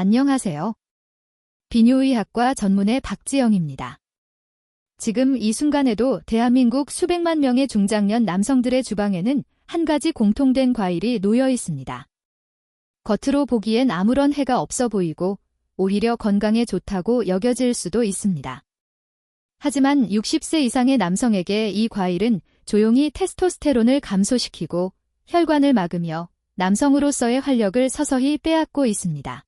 안녕하세요. 비뇨의학과 전문의 박지영입니다. 지금 이 순간에도 대한민국 수백만 명의 중장년 남성들의 주방에는 한 가지 공통된 과일이 놓여 있습니다. 겉으로 보기엔 아무런 해가 없어 보이고 오히려 건강에 좋다고 여겨질 수도 있습니다. 하지만 60세 이상의 남성에게 이 과일은 조용히 테스토스테론을 감소시키고 혈관을 막으며 남성으로서의 활력을 서서히 빼앗고 있습니다.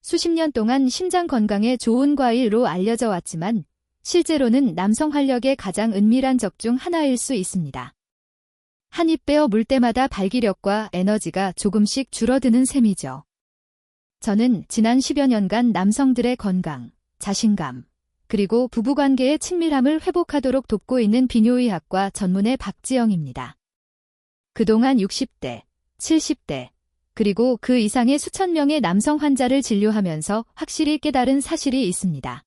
수십 년 동안 심장 건강에 좋은 과일로 알려져 왔지만 실제로는 남성 활력의 가장 은밀한 적 중 하나일 수 있습니다. 한 입 베어 물 때마다 발기력과 에너지가 조금씩 줄어드는 셈이죠. 저는 지난 10여 년간 남성들의 건강, 자신감, 그리고 부부관계의 친밀함을 회복하도록 돕고 있는 비뇨의학과 전문의 박지영입니다. 그동안 60대, 70대, 그리고 그 이상의 수천 명의 남성 환자를 진료하면서 확실히 깨달은 사실이 있습니다.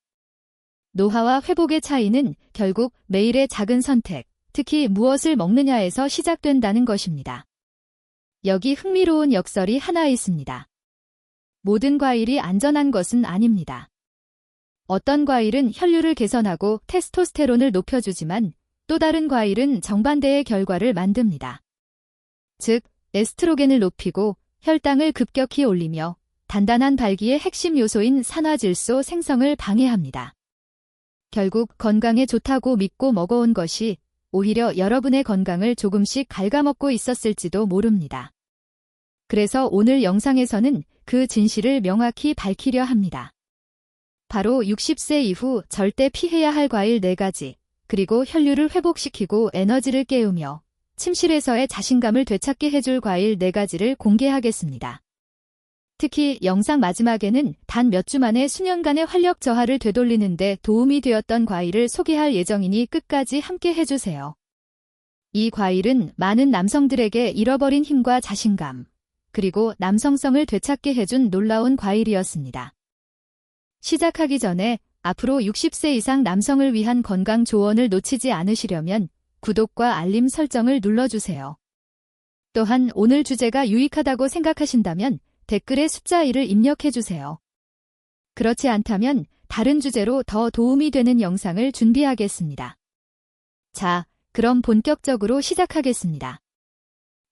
노화와 회복의 차이는 결국 매일의 작은 선택, 특히 무엇을 먹느냐에서 시작된다는 것입니다. 여기 흥미로운 역설이 하나 있습니다. 모든 과일이 안전한 것은 아닙니다. 어떤 과일은 혈류를 개선하고 테스토스테론을 높여주지만 또 다른 과일은 정반대의 결과를 만듭니다. 즉, 에스트로겐을 높이고 혈당을 급격히 올리며 단단한 발기의 핵심 요소인 산화질소 생성을 방해합니다. 결국 건강에 좋다고 믿고 먹어온 것이 오히려 여러분의 건강을 조금씩 갉아먹고 있었을지도 모릅니다. 그래서 오늘 영상에서는 그 진실을 명확히 밝히려 합니다. 바로 60세 이후 절대 피해야 할 과일 4가지, 그리고 혈류를 회복시키고 에너지를 깨우며 침실에서의 자신감을 되찾게 해줄 과일 4가지를 공개하겠습니다. 특히 영상 마지막에는 단 몇 주 만에 수년간의 활력 저하를 되돌리는 데 도움이 되었던 과일을 소개할 예정이니 끝까지 함께 해주세요. 이 과일은 많은 남성들에게 잃어버린 힘과 자신감, 그리고 남성성을 되찾게 해준 놀라운 과일이었습니다. 시작하기 전에 앞으로 60세 이상 남성을 위한 건강 조언을 놓치지 않으시려면 구독과 알림 설정을 눌러주세요. 또한 오늘 주제가 유익하다고 생각하신다면 댓글에 숫자 1을 입력해주세요. 그렇지 않다면 다른 주제로 더 도움이 되는 영상을 준비하겠습니다. 자, 그럼 본격적으로 시작하겠습니다.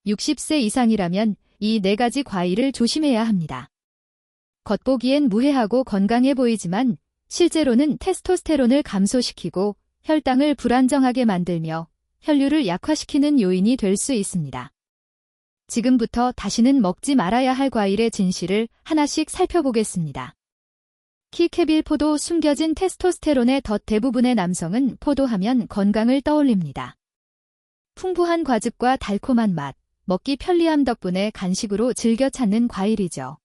60세 이상이라면 이 4가지 과일을 조심해야 합니다. 겉보기엔 무해하고 건강해 보이지만 실제로는 테스토스테론을 감소시키고 혈당을 불안정하게 만들며 혈류를 약화시키는 요인이 될 수 있습니다. 지금부터 다시는 먹지 말아야 할 과일의 진실을 하나씩 살펴보겠습니다. 키케빌 포도. 숨겨진 테스토스테론의 덫. 대부분의 남성은 포도하면 건강을 떠올립니다. 풍부한 과즙과 달콤한 맛, 먹기 편리함 덕분에 간식으로 즐겨 찾는 과일이죠.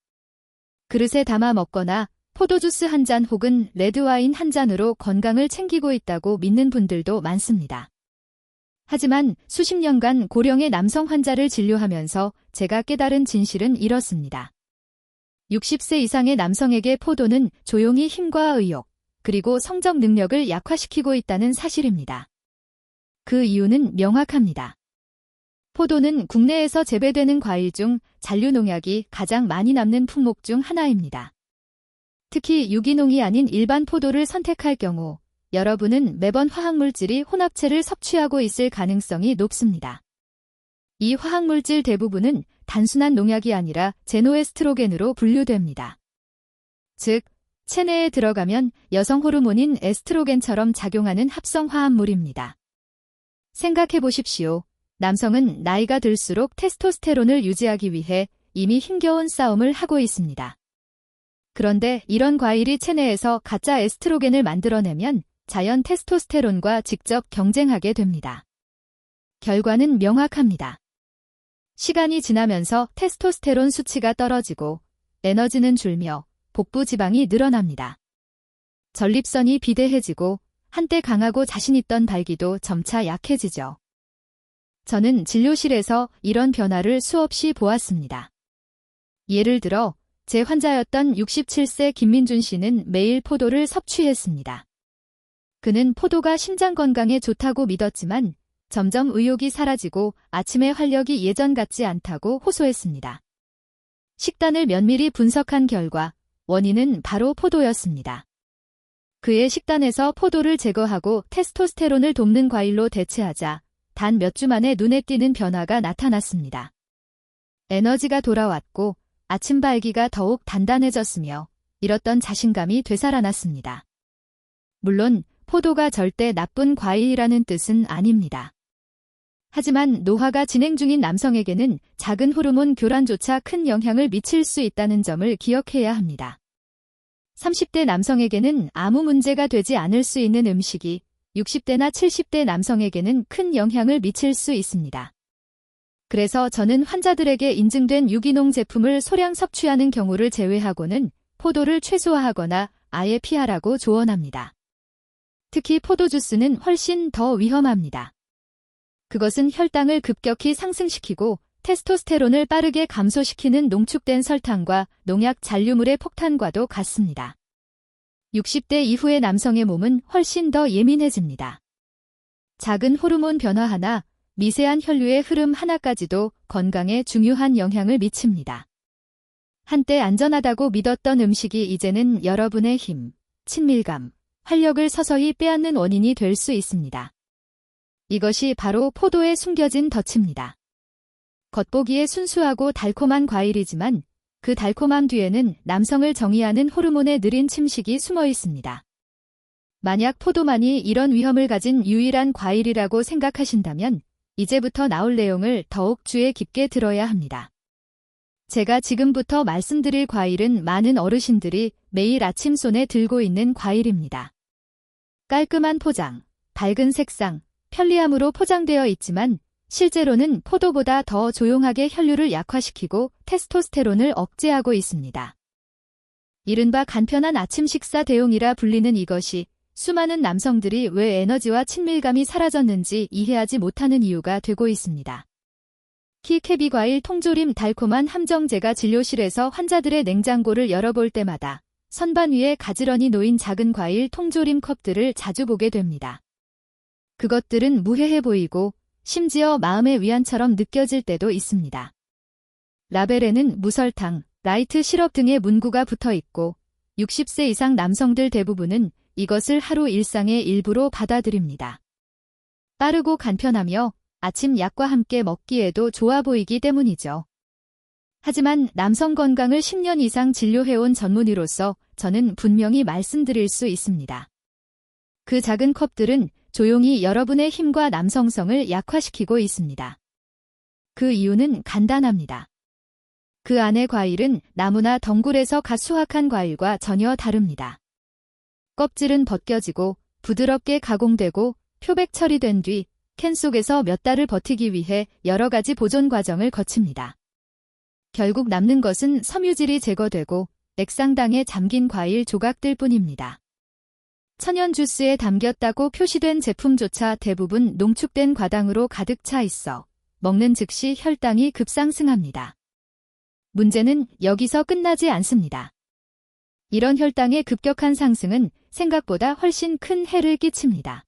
그릇에 담아 먹거나 포도주스 한 잔 혹은 레드와인 한 잔으로 건강을 챙기고 있다고 믿는 분들도 많습니다. 하지만 수십 년간 고령의 남성 환자를 진료하면서 제가 깨달은 진실은 이렇습니다. 60세 이상의 남성에게 포도는 조용히 힘과 의욕, 그리고 성적 능력을 약화시키고 있다는 사실입니다. 그 이유는 명확합니다. 포도는 국내에서 재배되는 과일 중 잔류 농약이 가장 많이 남는 품목 중 하나입니다. 특히 유기농이 아닌 일반 포도를 선택할 경우 여러분은 매번 화학물질이 혼합체를 섭취하고 있을 가능성이 높습니다. 이 화학물질 대부분은 단순한 농약이 아니라 제노에스트로겐으로 분류됩니다. 즉, 체내에 들어가면 여성 호르몬인 에스트로겐처럼 작용하는 합성 화합물입니다. 생각해 보십시오. 남성은 나이가 들수록 테스토스테론을 유지하기 위해 이미 힘겨운 싸움을 하고 있습니다. 그런데 이런 과일이 체내에서 가짜 에스트로겐을 만들어내면 자연 테스토스테론과 직접 경쟁하게 됩니다. 결과는 명확합니다. 시간이 지나면서 테스토스테론 수치가 떨어지고 에너지는 줄며 복부 지방이 늘어납니다. 전립선이 비대해지고 한때 강하고 자신있던 발기도 점차 약해지죠. 저는 진료실에서 이런 변화를 수없이 보았습니다. 예를 들어 제 환자였던 67세 김민준 씨는 매일 포도를 섭취했습니다. 그는 포도가 심장 건강에 좋다고 믿었지만 점점 의욕이 사라지고 아침의 활력이 예전 같지 않다고 호소했습니다. 식단을 면밀히 분석한 결과 원인은 바로 포도였습니다. 그의 식단에서 포도를 제거하고 테스토스테론을 돕는 과일로 대체하자 단 몇 주 만에 눈에 띄는 변화가 나타났습니다. 에너지가 돌아왔고 아침 발기가 더욱 단단해졌으며 잃었던 자신감이 되살아났습니다. 물론 포도가 절대 나쁜 과일이라는 뜻은 아닙니다. 하지만 노화가 진행 중인 남성에게는 작은 호르몬 교란조차 큰 영향을 미칠 수 있다는 점을 기억해야 합니다. 30대 남성에게는 아무 문제가 되지 않을 수 있는 음식이 60대나 70대 남성에게는 큰 영향을 미칠 수 있습니다. 그래서 저는 환자들에게 인증된 유기농 제품을 소량 섭취하는 경우를 제외하고는 포도를 최소화하거나 아예 피하라고 조언합니다. 특히 포도 주스는 훨씬 더 위험합니다. 그것은 혈당을 급격히 상승시키고 테스토스테론을 빠르게 감소시키는 농축된 설탕과 농약 잔류물의 폭탄과도 같습니다. 60대 이후의 남성의 몸은 훨씬 더 예민해집니다. 작은 호르몬 변화 하나, 미세한 혈류의 흐름 하나까지도 건강에 중요한 영향을 미칩니다. 한때 안전하다고 믿었던 음식이 이제는 여러분의 힘, 친밀감, 활력을 서서히 빼앗는 원인이 될 수 있습니다. 이것이 바로 포도에 숨겨진 덫입니다. 겉보기에 순수하고 달콤한 과일이지만 그 달콤함 뒤에는 남성을 정의하는 호르몬의 느린 침식이 숨어 있습니다. 만약 포도만이 이런 위험을 가진 유일한 과일이라고 생각하신다면 이제부터 나올 내용을 더욱 주의 깊게 들어야 합니다. 제가 지금부터 말씀드릴 과일은 많은 어르신들이 매일 아침 손에 들고 있는 과일입니다. 깔끔한 포장, 밝은 색상, 편리함으로 포장되어 있지만 실제로는 포도보다 더 조용하게 혈류를 약화시키고 테스토스테론을 억제하고 있습니다. 이른바 간편한 아침 식사 대용이라 불리는 이것이 수많은 남성들이 왜 에너지와 친밀감이 사라졌는지 이해하지 못하는 이유가 되고 있습니다. 키케비 과일 통조림 달콤한 함정제가 진료실에서 환자들의 냉장고를 열어볼 때마다 선반 위에 가지런히 놓인 작은 과일 통조림 컵들을 자주 보게 됩니다. 그것들은 무해해 보이고 심지어 마음의 위안처럼 느껴질 때도 있습니다. 라벨에는 무설탕, 라이트 시럽 등의 문구가 붙어 있고 60세 이상 남성들 대부분은 이것을 하루 일상의 일부로 받아들입니다. 빠르고 간편하며 아침 약과 함께 먹기에도 좋아 보이기 때문이죠. 하지만 남성 건강을 10년 이상 진료해온 전문의로서 저는 분명히 말씀드릴 수 있습니다. 그 작은 컵들은 조용히 여러분의 힘과 남성성을 약화시키고 있습니다. 그 이유는 간단합니다. 그 안의 과일은 나무나 덩굴에서 갓 수확한 과일과 전혀 다릅니다. 껍질은 벗겨지고 부드럽게 가공되고 표백 처리된 뒤 캔 속에서 몇 달을 버티기 위해 여러 가지 보존 과정을 거칩니다. 결국 남는 것은 섬유질이 제거되고 액상당에 잠긴 과일 조각들 뿐입니다. 천연 주스에 담겼다고 표시된 제품조차 대부분 농축된 과당으로 가득 차 있어 먹는 즉시 혈당이 급상승합니다. 문제는 여기서 끝나지 않습니다. 이런 혈당의 급격한 상승은 생각보다 훨씬 큰 해를 끼칩니다.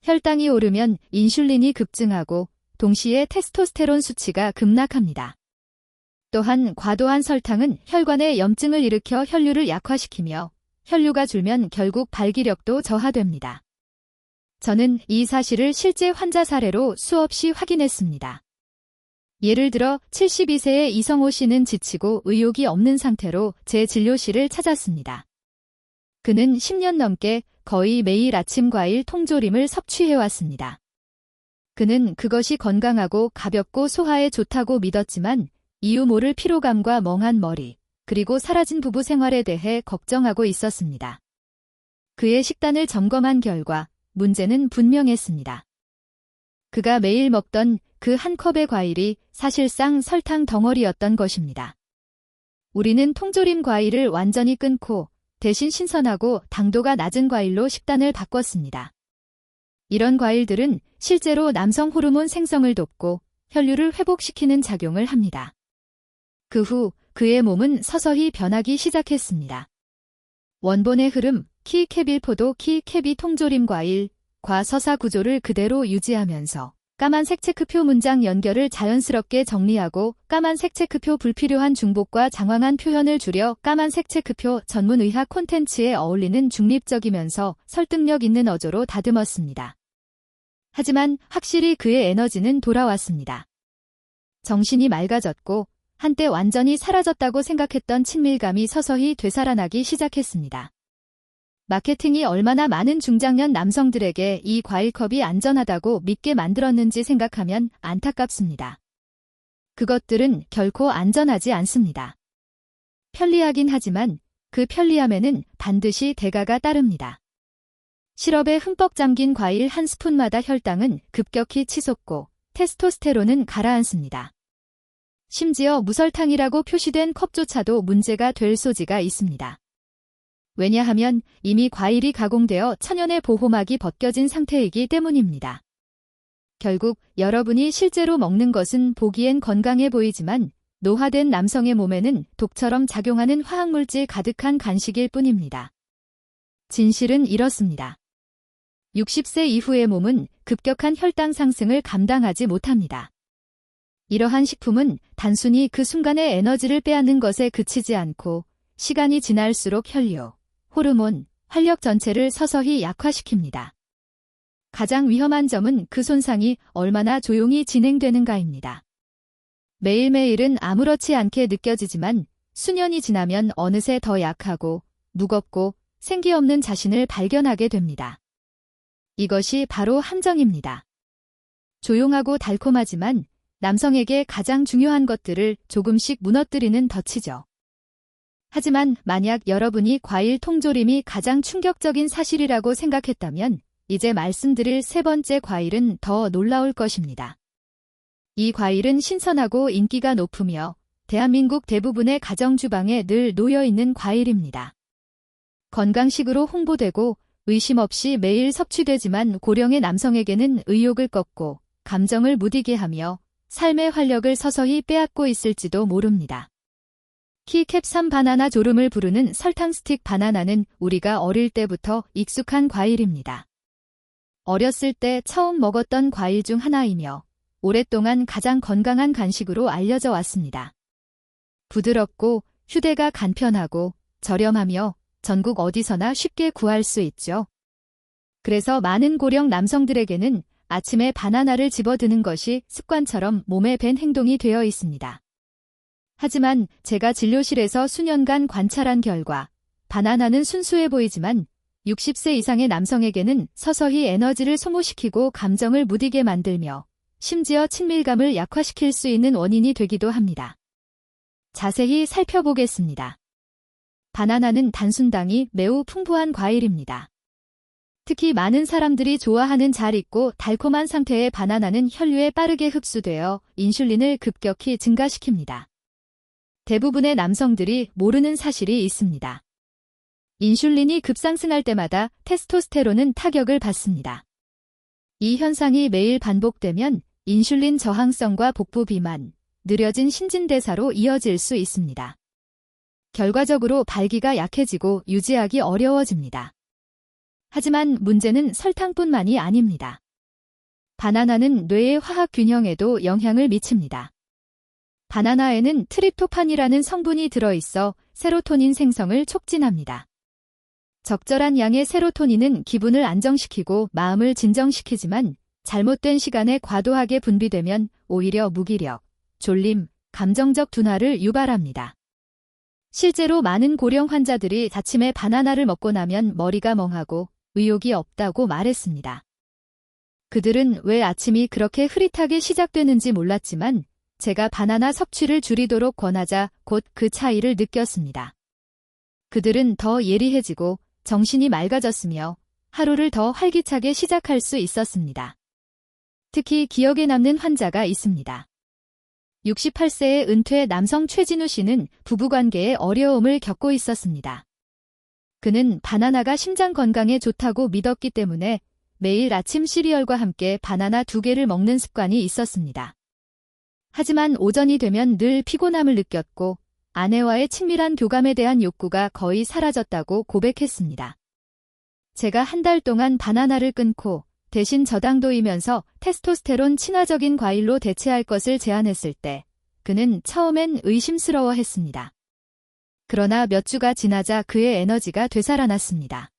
혈당이 오르면 인슐린이 급증하고 동시에 테스토스테론 수치가 급락합니다. 또한 과도한 설탕은 혈관에 염증을 일으켜 혈류를 약화시키며 혈류가 줄면 결국 발기력도 저하됩니다. 저는 이 사실을 실제 환자 사례로 수없이 확인했습니다. 예를 들어 72세의 이성호 씨는 지치고 의욕이 없는 상태로 제 진료실을 찾았습니다. 그는 10년 넘게 거의 매일 아침 과일 통조림을 섭취해왔습니다. 그는 그것이 건강하고 가볍고 소화에 좋다고 믿었지만 이유 모를 피로감과 멍한 머리, 그리고 사라진 부부 생활에 대해 걱정하고 있었습니다. 그의 식단을 점검한 결과 문제는 분명했습니다. 그가 매일 먹던 그 한 컵의 과일이 사실상 설탕 덩어리였던 것입니다. 우리는 통조림 과일을 완전히 끊고 대신 신선하고 당도가 낮은 과일로 식단을 바꿨습니다. 이런 과일들은 실제로 남성 호르몬 생성을 돕고 혈류를 회복시키는 작용을 합니다. 그 후 그의 몸은 서서히 변하기 시작했습니다. 원본의 흐름, 키케빌 포도 키케비 통조림 과일, 과서사 구조를 그대로 유지하면서 까만색 체크표 문장 연결을 자연스럽게 정리하고 까만색 체크표 불필요한 중복과 장황한 표현을 줄여 까만색 체크표 전문의학 콘텐츠에 어울리는 중립적이면서 설득력 있는 어조로 다듬었습니다. 하지만 확실히 그의 에너지는 돌아왔습니다. 정신이 맑아졌고 한때 완전히 사라졌다고 생각했던 친밀감이 서서히 되살아나기 시작했습니다. 마케팅이 얼마나 많은 중장년 남성들에게 이 과일컵이 안전하다고 믿게 만들었는지 생각하면 안타깝습니다. 그것들은 결코 안전하지 않습니다. 편리하긴 하지만 그 편리함에는 반드시 대가가 따릅니다. 시럽에 흠뻑 잠긴 과일 한 스푼마다 혈당은 급격히 치솟고 테스토스테론은 가라앉습니다. 심지어 무설탕이라고 표시된 컵조차도 문제가 될 소지가 있습니다. 왜냐하면 이미 과일이 가공되어 천연의 보호막이 벗겨진 상태이기 때문입니다. 결국 여러분이 실제로 먹는 것은 보기엔 건강해 보이지만 노화된 남성의 몸에는 독처럼 작용하는 화학물질 가득한 간식일 뿐입니다. 진실은 이렇습니다. 60세 이후의 몸은 급격한 혈당 상승을 감당하지 못합니다. 이러한 식품은 단순히 그 순간의 에너지를 빼앗는 것에 그치지 않고 시간이 지날수록 혈류, 호르몬, 활력 전체를 서서히 약화시킵니다. 가장 위험한 점은 그 손상이 얼마나 조용히 진행되는가입니다. 매일매일은 아무렇지 않게 느껴지지만 수년이 지나면 어느새 더 약하고 무겁고 생기 없는 자신을 발견하게 됩니다. 이것이 바로 함정입니다. 조용하고 달콤하지만 남성에게 가장 중요한 것들을 조금씩 무너뜨리는 덫이죠. 하지만 만약 여러분이 과일 통조림이 가장 충격적인 사실이라고 생각했다면 이제 말씀드릴 세 번째 과일은 더 놀라울 것입니다. 이 과일은 신선하고 인기가 높으며 대한민국 대부분의 가정주방에 늘 놓여있는 과일입니다. 건강식으로 홍보되고 의심 없이 매일 섭취되지만 고령의 남성에게는 의욕을 꺾고 감정을 무디게 하며 삶의 활력을 서서히 빼앗고 있을지도 모릅니다. 키캡삼 바나나 졸음을 부르는 설탕 스틱 바나나는 우리가 어릴 때부터 익숙한 과일입니다. 어렸을 때 처음 먹었던 과일 중 하나이며 오랫동안 가장 건강한 간식으로 알려져 왔습니다. 부드럽고 휴대가 간편하고 저렴하며 전국 어디서나 쉽게 구할 수 있죠. 그래서 많은 고령 남성들에게는 아침에 바나나를 집어드는 것이 습관처럼 몸에 밴 행동이 되어 있습니다. 하지만 제가 진료실에서 수년간 관찰한 결과 바나나는 순수해 보이지만 60세 이상의 남성에게는 서서히 에너지를 소모시키고 감정을 무디게 만들며 심지어 친밀감을 약화시킬 수 있는 원인이 되기도 합니다. 자세히 살펴보겠습니다. 바나나는 단순당이 매우 풍부한 과일입니다. 특히 많은 사람들이 좋아하는 잘 익고 달콤한 상태의 바나나는 혈류에 빠르게 흡수되어 인슐린을 급격히 증가시킵니다. 대부분의 남성들이 모르는 사실이 있습니다. 인슐린이 급상승할 때마다 테스토스테론은 타격을 받습니다. 이 현상이 매일 반복되면 인슐린 저항성과 복부 비만, 느려진 신진대사로 이어질 수 있습니다. 결과적으로 발기가 약해지고 유지하기 어려워집니다. 하지만 문제는 설탕뿐만이 아닙니다. 바나나는 뇌의 화학 균형에도 영향을 미칩니다. 바나나에는 트립토판이라는 성분이 들어있어 세로토닌 생성을 촉진합니다. 적절한 양의 세로토닌은 기분을 안정시키고 마음을 진정시키지만 잘못된 시간에 과도하게 분비되면 오히려 무기력, 졸림, 감정적 둔화를 유발합니다. 실제로 많은 고령 환자들이 아침에 바나나를 먹고 나면 머리가 멍하고 의욕이 없다고 말했습니다. 그들은 왜 아침이 그렇게 흐릿하게 시작되는지 몰랐지만 제가 바나나 섭취를 줄이도록 권하자 곧 그 차이를 느꼈습니다. 그들은 더 예리해지고 정신이 맑아졌으며 하루를 더 활기차게 시작할 수 있었습니다. 특히 기억에 남는 환자가 있습니다. 68세의 은퇴 남성 최진우 씨는 부부관계에 어려움을 겪고 있었습니다. 그는 바나나가 심장 건강에 좋다고 믿었기 때문에 매일 아침 시리얼과 함께 바나나 2개를 먹는 습관이 있었습니다. 하지만 오전이 되면 늘 피곤함을 느꼈고 아내와의 친밀한 교감에 대한 욕구가 거의 사라졌다고 고백했습니다. 제가 한 달 동안 바나나를 끊고 대신 저당도이면서 테스토스테론 친화적인 과일로 대체할 것을 제안했을 때 그는 처음엔 의심스러워했습니다. 그러나 몇 주가 지나자 그의 에너지가 되살아났습니다.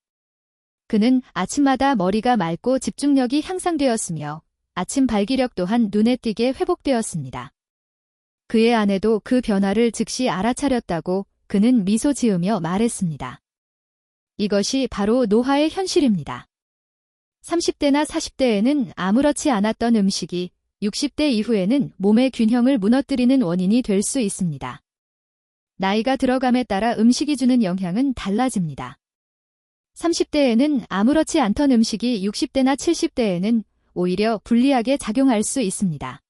그는 아침마다 머리가 맑고 집중력이 향상되었으며 아침 발기력 또한 눈에 띄게 회복되었습니다. 그의 아내도 그 변화를 즉시 알아차렸다고 그는 미소 지으며 말했습니다. 이것이 바로 노화의 현실입니다. 30대나 40대에는 아무렇지 않았던 음식이 60대 이후에는 몸의 균형을 무너뜨리는 원인이 될 수 있습니다. 나이가 들어감에 따라 음식이 주는 영향은 달라집니다. 30대에는 아무렇지 않던 음식이 60대나 70대에는 오히려 불리하게 작용할 수 있습니다.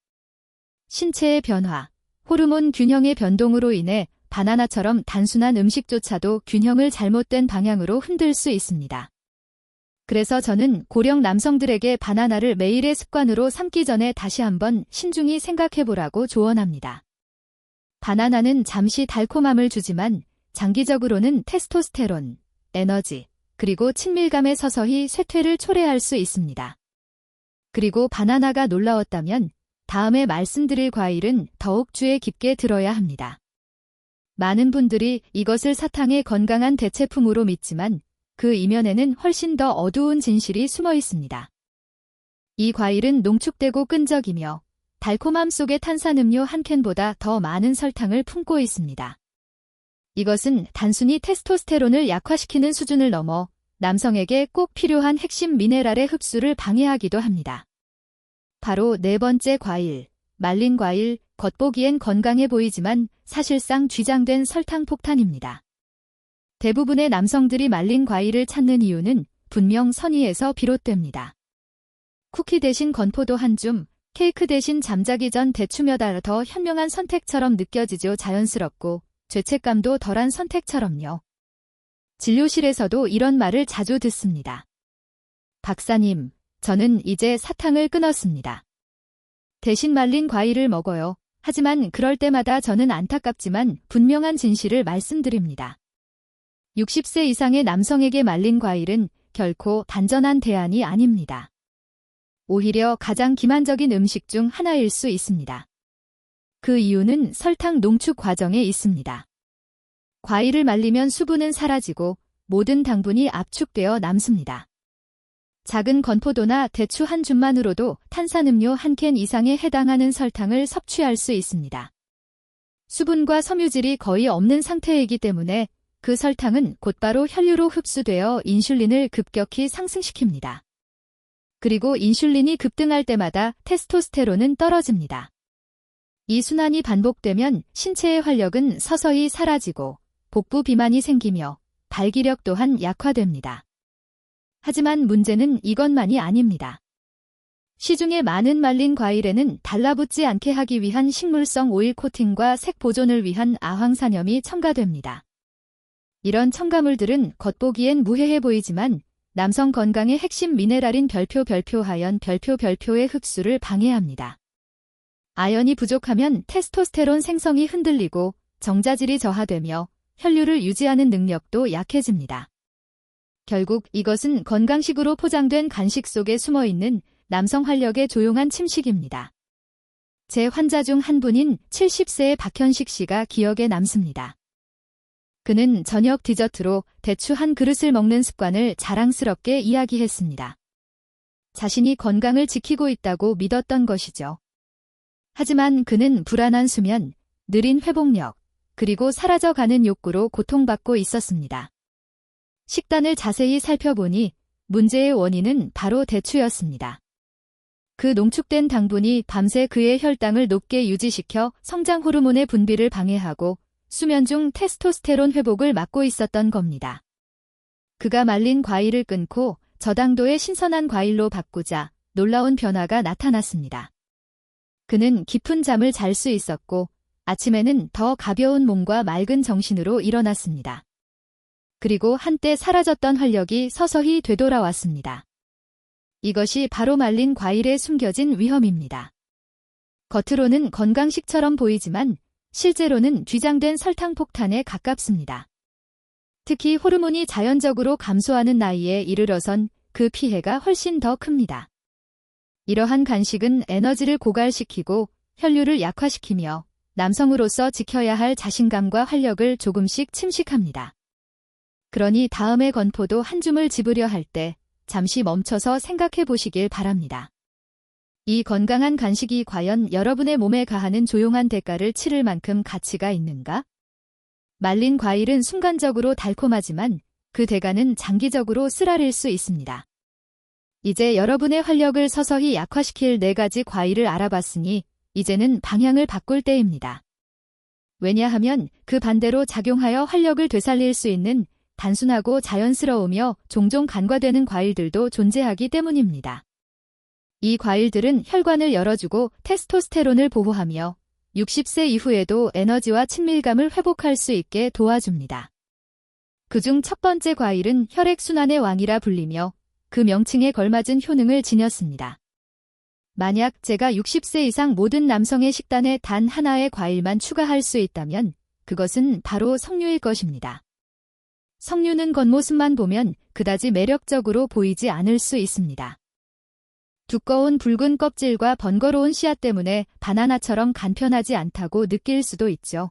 신체의 변화, 호르몬 균형의 변동으로 인해 바나나처럼 단순한 음식조차도 균형을 잘못된 방향으로 흔들 수 있습니다. 그래서 저는 고령 남성들에게 바나나를 매일의 습관으로 삼기 전에 다시 한번 신중히 생각해보라고 조언합니다. 바나나는 잠시 달콤함을 주지만 장기적으로는 테스토스테론, 에너지, 그리고 친밀감에 서서히 쇠퇴를 초래할 수 있습니다. 그리고 바나나가 놀라웠다면 다음에 말씀드릴 과일은 더욱 주의 깊게 들어야 합니다. 많은 분들이 이것을 사탕의 건강한 대체품으로 믿지만 그 이면에는 훨씬 더 어두운 진실이 숨어 있습니다. 이 과일은 농축되고 끈적이며 달콤함 속에 탄산음료 한 캔보다 더 많은 설탕을 품고 있습니다. 이것은 단순히 테스토스테론을 약화시키는 수준을 넘어 남성에게 꼭 필요한 핵심 미네랄의 흡수를 방해하기도 합니다. 바로 네 번째 과일, 말린 과일, 겉보기엔 건강해 보이지만 사실상 쥐장된 설탕 폭탄입니다. 대부분의 남성들이 말린 과일을 찾는 이유는 분명 선의에서 비롯됩니다. 쿠키 대신 건포도 한 줌, 케이크 대신 잠자기 전 대추 몇 알 더 현명한 선택처럼 느껴지죠. 자연스럽고 죄책감도 덜한 선택처럼요. 진료실에서도 이런 말을 자주 듣습니다. 박사님, 저는 이제 사탕을 끊었습니다. 대신 말린 과일을 먹어요. 하지만 그럴 때마다 저는 안타깝지만 분명한 진실을 말씀드립니다. 60세 이상의 남성에게 말린 과일은 결코 단전한 대안이 아닙니다. 오히려 가장 기만적인 음식 중 하나일 수 있습니다. 그 이유는 설탕 농축 과정에 있습니다. 과일을 말리면 수분은 사라지고 모든 당분이 압축되어 남습니다. 작은 건포도나 대추 한 줌만으로도 탄산음료 한 캔 이상에 해당하는 설탕을 섭취할 수 있습니다. 수분과 섬유질이 거의 없는 상태이기 때문에 그 설탕은 곧바로 혈류로 흡수되어 인슐린을 급격히 상승시킵니다. 그리고 인슐린이 급등할 때마다 테스토스테론은 떨어집니다. 이 순환이 반복되면 신체의 활력은 서서히 사라지고 복부 비만이 생기며 발기력 또한 약화됩니다. 하지만 문제는 이것만이 아닙니다. 시중의 많은 말린 과일에는 달라붙지 않게 하기 위한 식물성 오일 코팅과 색 보존을 위한 아황산염이 첨가됩니다. 이런 첨가물들은 겉보기엔 무해해 보이지만 남성 건강의 핵심 미네랄인 별표하연 별표의 흡수를 방해합니다. 아연이 부족하면 테스토스테론 생성이 흔들리고 정자질이 저하되며 혈류를 유지하는 능력도 약해집니다. 결국 이것은 건강식으로 포장된 간식 속에 숨어있는 남성 활력의 조용한 침식입니다. 제 환자 중 한 분인 70세의 박현식 씨가 기억에 남습니다. 그는 저녁 디저트로 대추 한 그릇을 먹는 습관을 자랑스럽게 이야기했습니다. 자신이 건강을 지키고 있다고 믿었던 것이죠. 하지만 그는 불안한 수면, 느린 회복력, 그리고 사라져가는 욕구로 고통받고 있었습니다. 식단을 자세히 살펴보니 문제의 원인은 바로 대추였습니다. 그 농축된 당분이 밤새 그의 혈당을 높게 유지시켜 성장 호르몬의 분비를 방해하고 수면 중 테스토스테론 회복을 막고 있었던 겁니다. 그가 말린 과일을 끊고 저당도의 신선한 과일로 바꾸자 놀라운 변화가 나타났습니다. 그는 깊은 잠을 잘 수 있었고 아침에는 더 가벼운 몸과 맑은 정신으로 일어났습니다. 그리고 한때 사라졌던 활력이 서서히 되돌아왔습니다. 이것이 바로 말린 과일에 숨겨진 위험입니다. 겉으로는 건강식처럼 보이지만 실제로는 쥐장된 설탕 폭탄에 가깝습니다. 특히 호르몬이 자연적으로 감소하는 나이에 이르러선 그 피해가 훨씬 더 큽니다. 이러한 간식은 에너지를 고갈시키고 혈류를 약화시키며 남성으로서 지켜야 할 자신감과 활력을 조금씩 침식합니다. 그러니 다음에 건포도 한 줌을 집으려 할 때 잠시 멈춰서 생각해 보시길 바랍니다. 이 건강한 간식이 과연 여러분의 몸에 가하는 조용한 대가를 치를 만큼 가치가 있는가? 말린 과일은 순간적으로 달콤하지만 그 대가는 장기적으로 쓰라릴 수 있습니다. 이제 여러분의 활력을 서서히 약화시킬 4가지 과일을 알아봤으니 이제는 방향을 바꿀 때입니다. 왜냐하면 그 반대로 작용하여 활력을 되살릴 수 있는 단순하고 자연스러우며 종종 간과되는 과일들도 존재하기 때문입니다. 이 과일들은 혈관을 열어주고 테스토스테론을 보호하며 60세 이후에도 에너지와 친밀감을 회복할 수 있게 도와줍니다. 그중 첫 번째 과일은 혈액순환의 왕이라 불리며 그 명칭에 걸맞은 효능을 지녔습니다. 만약 제가 60세 이상 모든 남성의 식단에 단 하나의 과일만 추가할 수 있다면 그것은 바로 석류일 것입니다. 석류는 겉모습만 보면 그다지 매력적으로 보이지 않을 수 있습니다. 두꺼운 붉은 껍질과 번거로운 씨앗 때문에 바나나처럼 간편하지 않다고 느낄 수도 있죠.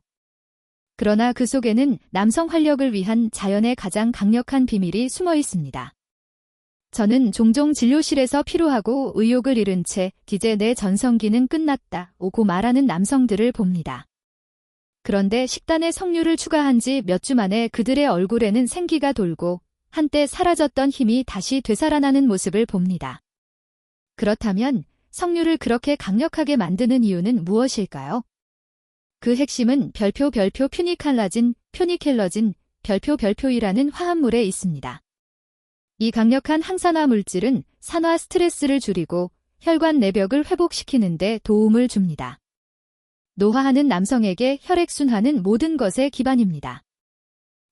그러나 그 속에는 남성 활력을 위한 자연의 가장 강력한 비밀이 숨어 있습니다. 저는 종종 진료실에서 피로하고 의욕을 잃은 채 이제 내 전성기는 끝났다 오고 말하는 남성들을 봅니다. 그런데 식단에 석류를 추가한 지 몇 주 만에 그들의 얼굴에는 생기가 돌고 한때 사라졌던 힘이 다시 되살아나는 모습을 봅니다. 그렇다면 석류를 그렇게 강력하게 만드는 이유는 무엇일까요? 그 핵심은 별표 퓨니칼라진, 표니켈러진, 별표이라는 화합물에 있습니다. 이 강력한 항산화 물질은 산화 스트레스를 줄이고 혈관 내벽을 회복시키는 데 도움을 줍니다. 노화하는 남성에게 혈액순환은 모든 것의 기반입니다.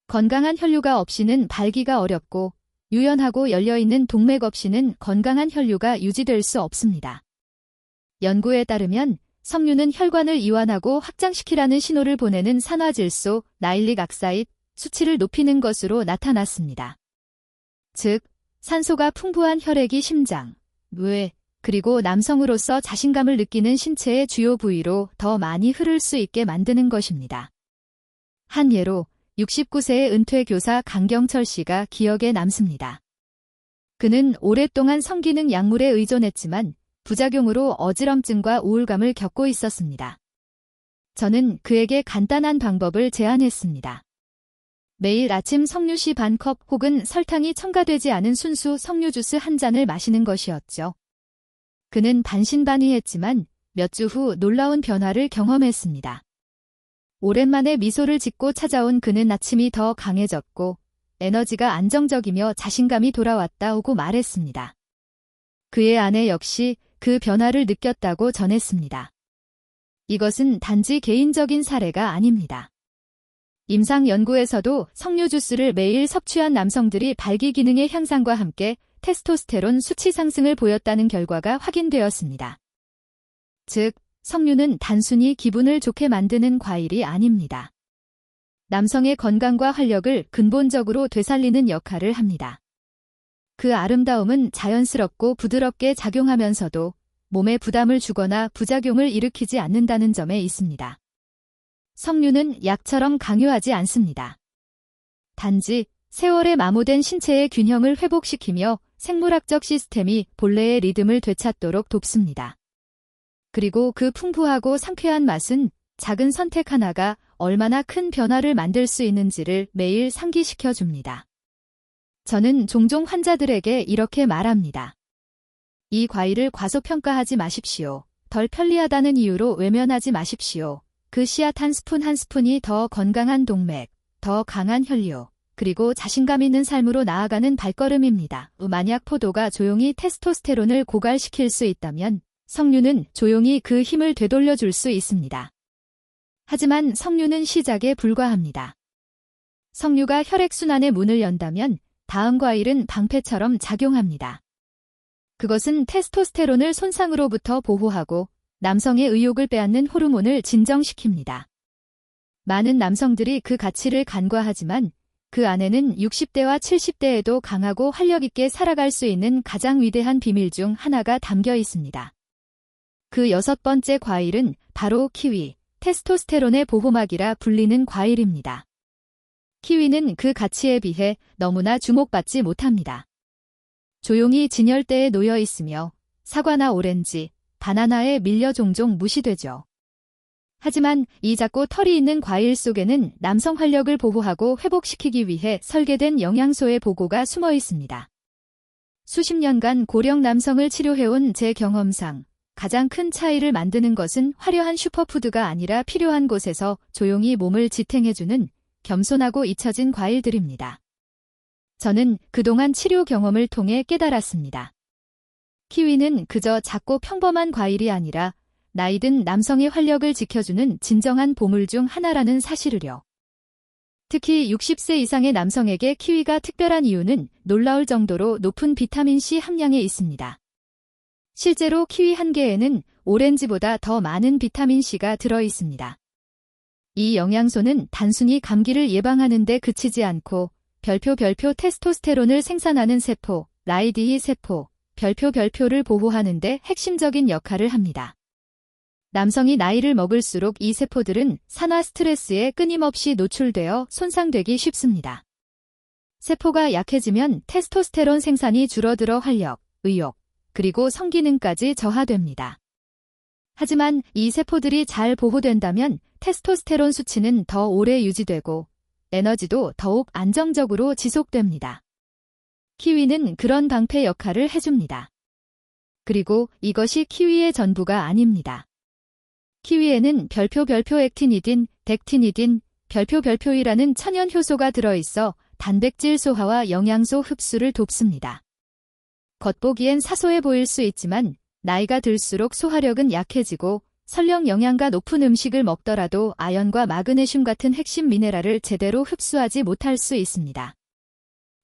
건강한 혈류가 없이는 발기가 어렵고 유연하고 열려있는 동맥 없이는 건강한 혈류가 유지될 수 없습니다. 연구에 따르면 석류는 혈관을 이완하고 확장시키라는 신호를 보내는 산화질소, 나일릭 악사이드, 수치를 높이는 것으로 나타났습니다. 즉, 산소가 풍부한 혈액이 심장, 뇌, 그리고 남성으로서 자신감을 느끼는 신체의 주요 부위로 더 많이 흐를 수 있게 만드는 것입니다. 한 예로 69세의 은퇴 교사 강경철 씨가 기억에 남습니다. 그는 오랫동안 성기능 약물에 의존했지만 부작용으로 어지럼증과 우울감을 겪고 있었습니다. 저는 그에게 간단한 방법을 제안했습니다. 매일 아침 석류씨 반컵 혹은 설탕이 첨가되지 않은 순수 석류 주스 한 잔을 마시는 것이었죠. 그는 반신반의했지만 몇 주 후 놀라운 변화를 경험했습니다. 오랜만에 미소를 짓고 찾아온 그는 아침이 더 강해졌고 에너지가 안정적이며 자신감이 돌아왔다고 말했습니다. 그의 아내 역시 그 변화를 느꼈다고 전했습니다. 이것은 단지 개인적인 사례가 아닙니다. 임상 연구에서도 석류 주스를 매일 섭취한 남성들이 발기 기능의 향상과 함께 테스토스테론 수치 상승을 보였다는 결과가 확인되었습니다. 즉, 석류는 단순히 기분을 좋게 만드는 과일이 아닙니다. 남성의 건강과 활력을 근본적으로 되살리는 역할을 합니다. 그 아름다움은 자연스럽고 부드럽게 작용하면서도 몸에 부담을 주거나 부작용을 일으키지 않는다는 점에 있습니다. 석류는 약처럼 강요하지 않습니다. 단지 세월에 마모된 신체의 균형을 회복시키며 생물학적 시스템이 본래의 리듬을 되찾도록 돕습니다. 그리고 그 풍부하고 상쾌한 맛은 작은 선택 하나가 얼마나 큰 변화를 만들 수 있는지를 매일 상기시켜 줍니다. 저는 종종 환자들에게 이렇게 말합니다. 이 과일을 과소평가하지 마십시오. 덜 편리하다는 이유로 외면하지 마십시오. 그 씨앗 한 스푼 한 스푼이 더 건강한 동맥, 더 강한 혈류, 그리고 자신감 있는 삶으로 나아가는 발걸음입니다. 만약 포도가 조용히 테스토스테론을 고갈시킬 수 있다면 석류는 조용히 그 힘을 되돌려줄 수 있습니다. 하지만 석류는 시작에 불과합니다. 석류가 혈액순환의 문을 연다면 다음 과일은 방패처럼 작용합니다. 그것은 테스토스테론을 손상으로부터 보호하고 남성의 의욕을 빼앗는 호르몬을 진정시킵니다. 많은 남성들이 그 가치를 간과하지만 그 안에는 60대와 70대에도 강하고 활력 있게 살아갈 수 있는 가장 위대한 비밀 중 하나가 담겨 있습니다. 그 6번째 과일은 바로 키위, 테스토스테론의 보호막이라 불리는 과일입니다. 키위는 그 가치에 비해 너무나 주목받지 못합니다. 조용히 진열대에 놓여 있으며 사과나 오렌지, 바나나에 밀려 종종 무시되죠. 하지만 이 작고 털이 있는 과일 속에는 남성 활력을 보호하고 회복시키기 위해 설계된 영양소의 보고가 숨어 있습니다. 수십 년간 고령 남성을 치료해온 제 경험상 가장 큰 차이를 만드는 것은 화려한 슈퍼푸드가 아니라 필요한 곳에서 조용히 몸을 지탱해주는 겸손하고 잊혀진 과일들입니다. 저는 그동안 치료 경험을 통해 깨달았습니다. 키위는 그저 작고 평범한 과일이 아니라 나이든 남성의 활력을 지켜주는 진정한 보물 중 하나라는 사실을요. 특히 60세 이상의 남성에게 키위가 특별한 이유는 놀라울 정도로 높은 비타민C 함량에 있습니다. 실제로 키위 한 개에는 오렌지보다 더 많은 비타민C가 들어 있습니다. 이 영양소는 단순히 감기를 예방하는 데 그치지 않고 별표 테스토스테론을 생산하는 세포, 라이디히 세포, 별표를 보호하는 데 핵심적인 역할을 합니다. 남성이 나이를 먹을수록 이 세포들은 산화 스트레스에 끊임없이 노출되어 손상되기 쉽습니다. 세포가 약해지면 테스토스테론 생산이 줄어들어 활력, 의욕, 그리고 성기능까지 저하됩니다. 하지만 이 세포들이 잘 보호된다면 테스토스테론 수치는 더 오래 유지되고 에너지도 더욱 안정적으로 지속됩니다. 키위는 그런 방패 역할을 해줍니다. 그리고 이것이 키위의 전부가 아닙니다. 키위에는 별표 액티니딘, 덱티니딘, 별표이라는 천연 효소가 들어있어 단백질 소화와 영양소 흡수를 돕습니다. 겉보기엔 사소해 보일 수 있지만 나이가 들수록 소화력은 약해지고 설령 영양가 높은 음식을 먹더라도 아연과 마그네슘 같은 핵심 미네랄을 제대로 흡수하지 못할 수 있습니다.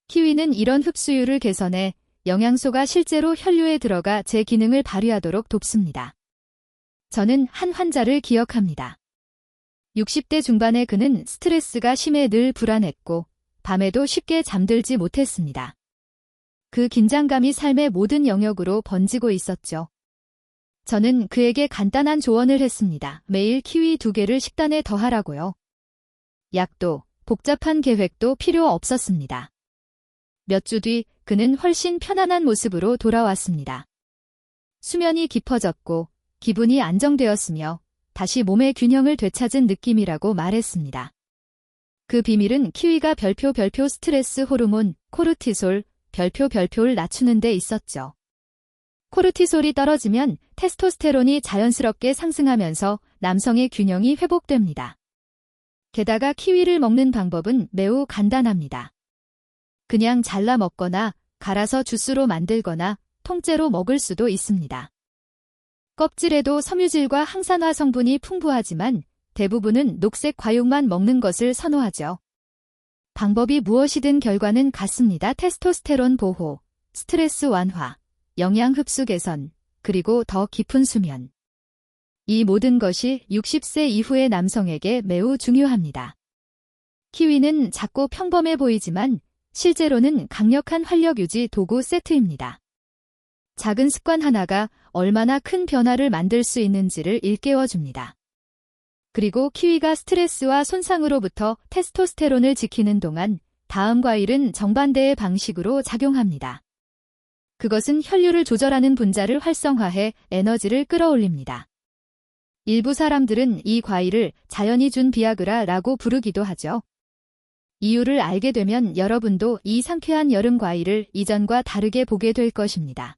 키위는 이런 흡수율을 개선해 영양소가 실제로 혈류에 들어가 제 기능을 발휘하도록 돕습니다. 저는 한 환자를 기억합니다. 60대 중반의 그는 스트레스가 심해 늘 불안했고 밤에도 쉽게 잠들지 못했습니다. 그 긴장감이 삶의 모든 영역으로 번지고 있었죠. 저는 그에게 간단한 조언을 했습니다. 매일 키위 2개를 식단에 더하라고요. 약도, 복잡한 계획도 필요 없었습니다. 몇 주 뒤 그는 훨씬 편안한 모습으로 돌아왔습니다. 수면이 깊어졌고 기분이 안정되었으며 다시 몸의 균형을 되찾은 느낌이라고 말했습니다. 그 비밀은 키위가 별표 스트레스 호르몬, 코르티솔, 별표를 낮추는 데 있었죠. 코르티솔이 떨어지면 테스토스테론이 자연스럽게 상승하면서 남성의 균형이 회복됩니다. 게다가 키위를 먹는 방법은 매우 간단합니다. 그냥 잘라 먹거나 갈아서 주스로 만들거나 통째로 먹을 수도 있습니다. 껍질에도 섬유질과 항산화 성분이 풍부하지만 대부분은 녹색 과육만 먹는 것을 선호하죠. 방법이 무엇이든 결과는 같습니다. 테스토스테론 보호, 스트레스 완화, 영양 흡수 개선, 그리고 더 깊은 수면. 이 모든 것이 60세 이후의 남성에게 매우 중요합니다. 키위는 작고 평범해 보이지만 실제로는 강력한 활력 유지 도구 세트입니다. 작은 습관 하나가 얼마나 큰 변화를 만들 수 있는지를 일깨워줍니다. 그리고 키위가 스트레스와 손상으로부터 테스토스테론을 지키는 동안 다음 과일은 정반대의 방식으로 작용합니다. 그것은 혈류를 조절하는 분자를 활성화해 에너지를 끌어올립니다. 일부 사람들은 이 과일을 자연이 준 비아그라라고 부르기도 하죠. 이유를 알게 되면 여러분도 이 상쾌한 여름 과일을 이전과 다르게 보게 될 것입니다.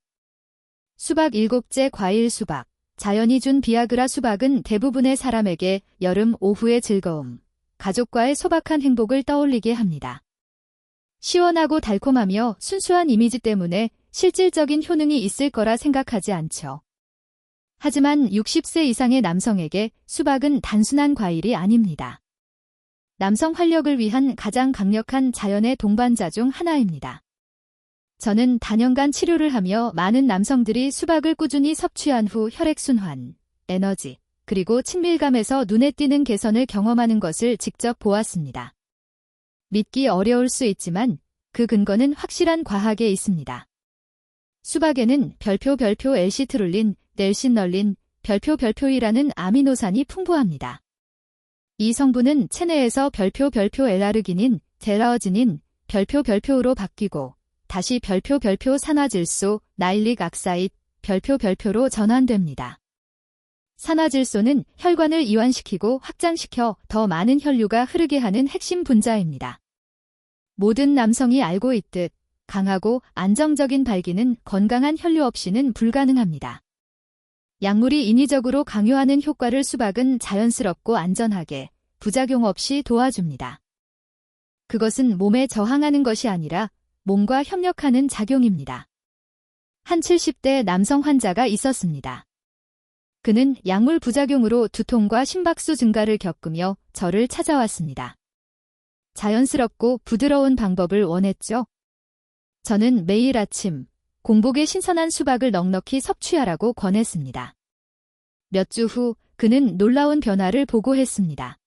수박 7째 과일 수박. 자연이 준 비아그라. 수박은 대부분의 사람에게 여름 오후의 즐거움, 가족과의 소박한 행복을 떠올리게 합니다. 시원하고 달콤하며 순수한 이미지 때문에 실질적인 효능이 있을 거라 생각하지 않죠. 하지만 60세 이상의 남성에게 수박은 단순한 과일이 아닙니다. 남성 활력을 위한 가장 강력한 자연의 동반자 중 하나입니다. 저는 다년간 치료를 하며 많은 남성들이 수박을 꾸준히 섭취한 후 혈액순환, 에너지, 그리고 친밀감에서 눈에 띄는 개선을 경험하는 것을 직접 보았습니다. 믿기 어려울 수 있지만 그 근거는 확실한 과학에 있습니다. 수박에는 별표 엘시트롤린, 넬신널린, 별표이라는 아미노산이 풍부합니다. 이 성분은 체내에서 별표 L아르기닌, 젤라어지닌, 별표로 바뀌고 다시 별표 산화질소, 나일릭 악사ид, 별표로 전환됩니다. 산화질소는 혈관을 이완시키고 확장시켜 더 많은 혈류가 흐르게 하는 핵심 분자입니다. 모든 남성이 알고 있듯 강하고 안정적인 발기는 건강한 혈류 없이는 불가능합니다. 약물이 인위적으로 강요하는 효과를 수박은 자연스럽고 안전하게, 부작용 없이 도와줍니다. 그것은 몸에 저항하는 것이 아니라 몸과 협력하는 작용입니다. 한 70대 남성 환자가 있었습니다. 그는 약물 부작용으로 두통과 심박수 증가를 겪으며 저를 찾아왔습니다. 자연스럽고 부드러운 방법을 원했죠. 저는 매일 아침 공복에 신선한 수박을 넉넉히 섭취하라고 권했습니다. 몇 주 후 그는 놀라운 변화를 보고했습니다.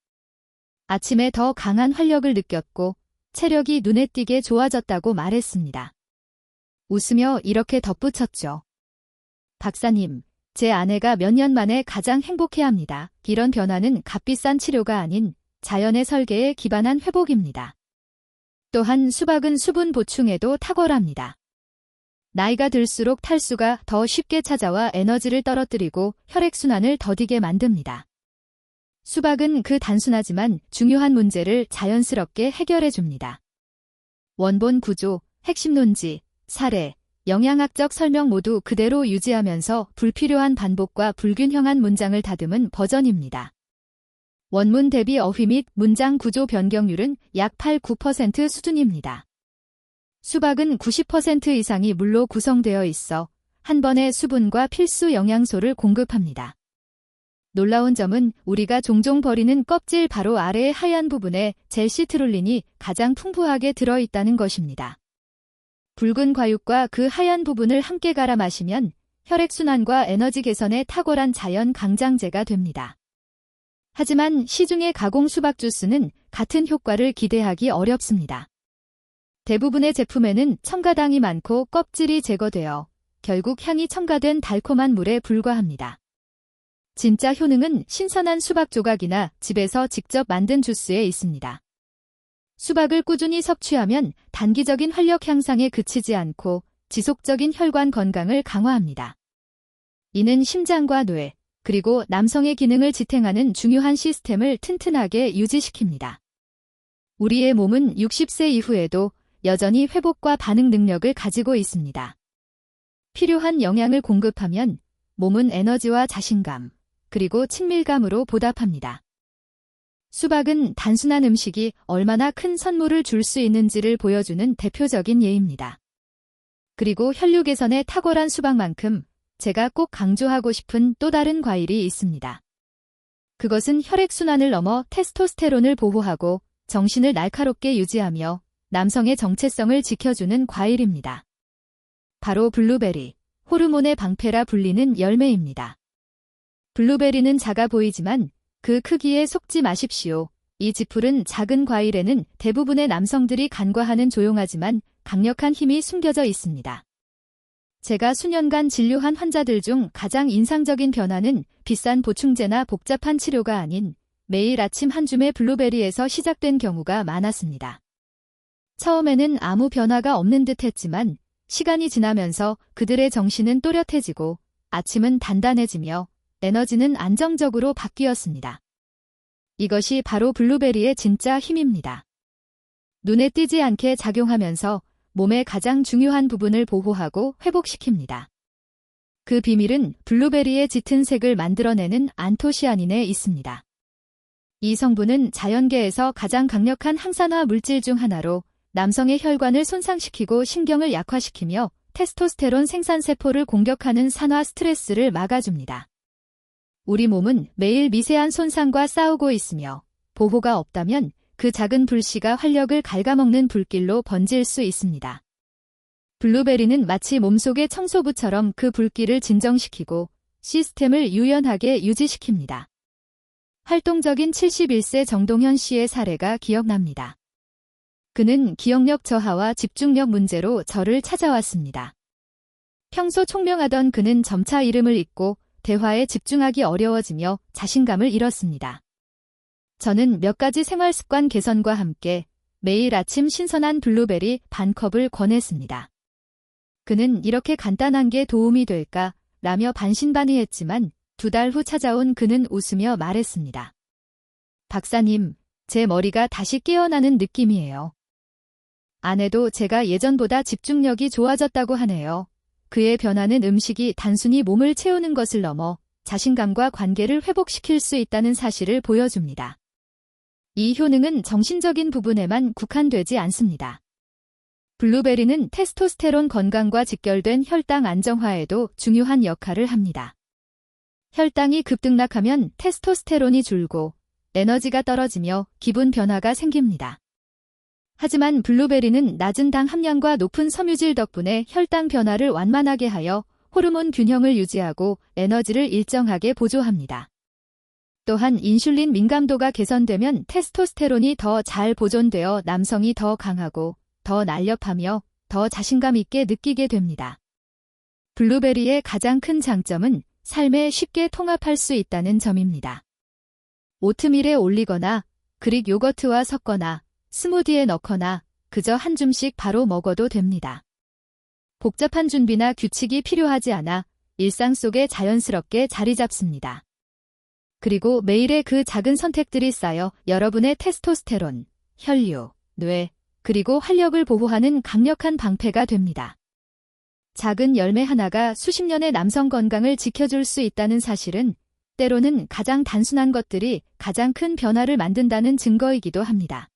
아침에 더 강한 활력을 느꼈고 체력이 눈에 띄게 좋아졌다고 말했습니다. 웃으며 이렇게 덧붙였죠. 박사님, 제 아내가 몇 년 만에 가장 행복해합니다. 이런 변화는 값비싼 치료가 아닌 자연의 설계에 기반한 회복입니다. 또한 수박은 수분 보충에도 탁월합니다. 나이가 들수록 탈수가 더 쉽게 찾아와 에너지를 떨어뜨리고 혈액순환을 더디게 만듭니다. 수박은 그 단순하지만 중요한 문제를 자연스럽게 해결해줍니다. 원본 구조, 핵심 논지, 사례, 영양학적 설명 모두 그대로 유지하면서 불필요한 반복과 불균형한 문장을 다듬은 버전입니다. 원문 대비 어휘 및 문장 구조 변경률은 약 8-9% 수준입니다. 수박은 90% 이상이 물로 구성되어 있어 한 번에 수분과 필수 영양소를 공급합니다. 놀라운 점은 우리가 종종 버리는 껍질 바로 아래의 하얀 부분에 젤시트롤린이 가장 풍부하게 들어있다는 것입니다. 붉은 과육과 그 하얀 부분을 함께 갈아 마시면 혈액순환과 에너지 개선에 탁월한 자연 강장제가 됩니다. 하지만 시중의 가공 수박 주스는 같은 효과를 기대하기 어렵습니다. 대부분의 제품에는 첨가당이 많고 껍질이 제거되어 결국 향이 첨가된 달콤한 물에 불과합니다. 진짜 효능은 신선한 수박 조각이나 집에서 직접 만든 주스에 있습니다. 수박을 꾸준히 섭취하면 단기적인 활력 향상에 그치지 않고 지속적인 혈관 건강을 강화합니다. 이는 심장과 뇌, 그리고 남성의 기능을 지탱하는 중요한 시스템을 튼튼하게 유지시킵니다. 우리의 몸은 60세 이후에도 여전히 회복과 반응 능력을 가지고 있습니다. 필요한 영양을 공급하면 몸은 에너지와 자신감, 그리고 친밀감으로 보답합니다. 수박은 단순한 음식이 얼마나 큰 선물을 줄 수 있는지를 보여주는 대표적인 예입니다. 그리고 혈류 개선에 탁월한 수박만큼 제가 꼭 강조하고 싶은 또 다른 과일이 있습니다. 그것은 혈액순환을 넘어 테스토스테론을 보호하고 정신을 날카롭게 유지하며 남성의 정체성을 지켜주는 과일입니다. 바로 블루베리, 호르몬의 방패라 불리는 열매입니다. 블루베리는 작아 보이지만 그 크기에 속지 마십시오. 이 지풀은 작은 과일에는 대부분의 남성들이 간과하는 조용하지만 강력한 힘이 숨겨져 있습니다. 제가 수년간 진료한 환자들 중 가장 인상적인 변화는 비싼 보충제나 복잡한 치료가 아닌 매일 아침 한 줌의 블루베리에서 시작된 경우가 많았습니다. 처음에는 아무 변화가 없는 듯 했지만 시간이 지나면서 그들의 정신은 또렷해지고 아침은 단단해지며 에너지는 안정적으로 바뀌었습니다. 이것이 바로 블루베리의 진짜 힘입니다. 눈에 띄지 않게 작용하면서 몸의 가장 중요한 부분을 보호하고 회복시킵니다. 그 비밀은 블루베리의 짙은 색을 만들어내는 안토시아닌에 있습니다. 이 성분은 자연계에서 가장 강력한 항산화 물질 중 하나로 남성의 혈관을 손상시키고 신경을 약화시키며 테스토스테론 생산세포를 공격하는 산화 스트레스를 막아줍니다. 우리 몸은 매일 미세한 손상과 싸우고 있으며 보호가 없다면 그 작은 불씨가 활력을 갉아먹는 불길로 번질 수 있습니다. 블루베리는 마치 몸속의 청소부처럼 그 불길을 진정시키고 시스템을 유연하게 유지시킵니다. 활동적인 71세 정동현 씨의 사례가 기억납니다. 그는 기억력 저하와 집중력 문제로 저를 찾아왔습니다. 평소 총명하던 그는 점차 이름을 잊고 대화에 집중하기 어려워지며 자신감을 잃었습니다. 저는 몇 가지 생활 습관 개선과 함께 매일 아침 신선한 블루베리 반 컵을 권했습니다. 그는 이렇게 간단한 게 도움이 될까? 라며 반신반의했지만 2달 후 찾아온 그는 웃으며 말했습니다. 박사님, 제 머리가 다시 깨어나는 느낌이에요. 아내도 제가 예전보다 집중력이 좋아졌다고 하네요. 그의 변화는 음식이 단순히 몸을 채우는 것을 넘어 자신감과 관계를 회복시킬 수 있다는 사실을 보여줍니다. 이 효능은 정신적인 부분에만 국한되지 않습니다. 블루베리는 테스토스테론 건강과 직결된 혈당 안정화에도 중요한 역할을 합니다. 혈당이 급등락하면 테스토스테론이 줄고 에너지가 떨어지며 기분 변화가 생깁니다. 하지만 블루베리는 낮은 당 함량과 높은 섬유질 덕분에 혈당 변화를 완만하게 하여 호르몬 균형을 유지하고 에너지를 일정하게 보조합니다. 또한 인슐린 민감도가 개선되면 테스토스테론이 더 잘 보존되어 남성이 더 강하고 더 날렵하며 더 자신감 있게 느끼게 됩니다. 블루베리의 가장 큰 장점은 삶에 쉽게 통합할 수 있다는 점입니다. 오트밀에 올리거나 그릭 요거트와 섞거나 스무디에 넣거나 그저 한 줌씩 바로 먹어도 됩니다. 복잡한 준비나 규칙이 필요하지 않아 일상 속에 자연스럽게 자리 잡습니다. 그리고 매일의 그 작은 선택들이 쌓여 여러분의 테스토스테론, 혈류, 뇌, 그리고 활력을 보호하는 강력한 방패가 됩니다. 작은 열매 하나가 수십 년의 남성 건강을 지켜줄 수 있다는 사실은 때로는 가장 단순한 것들이 가장 큰 변화를 만든다는 증거이기도 합니다.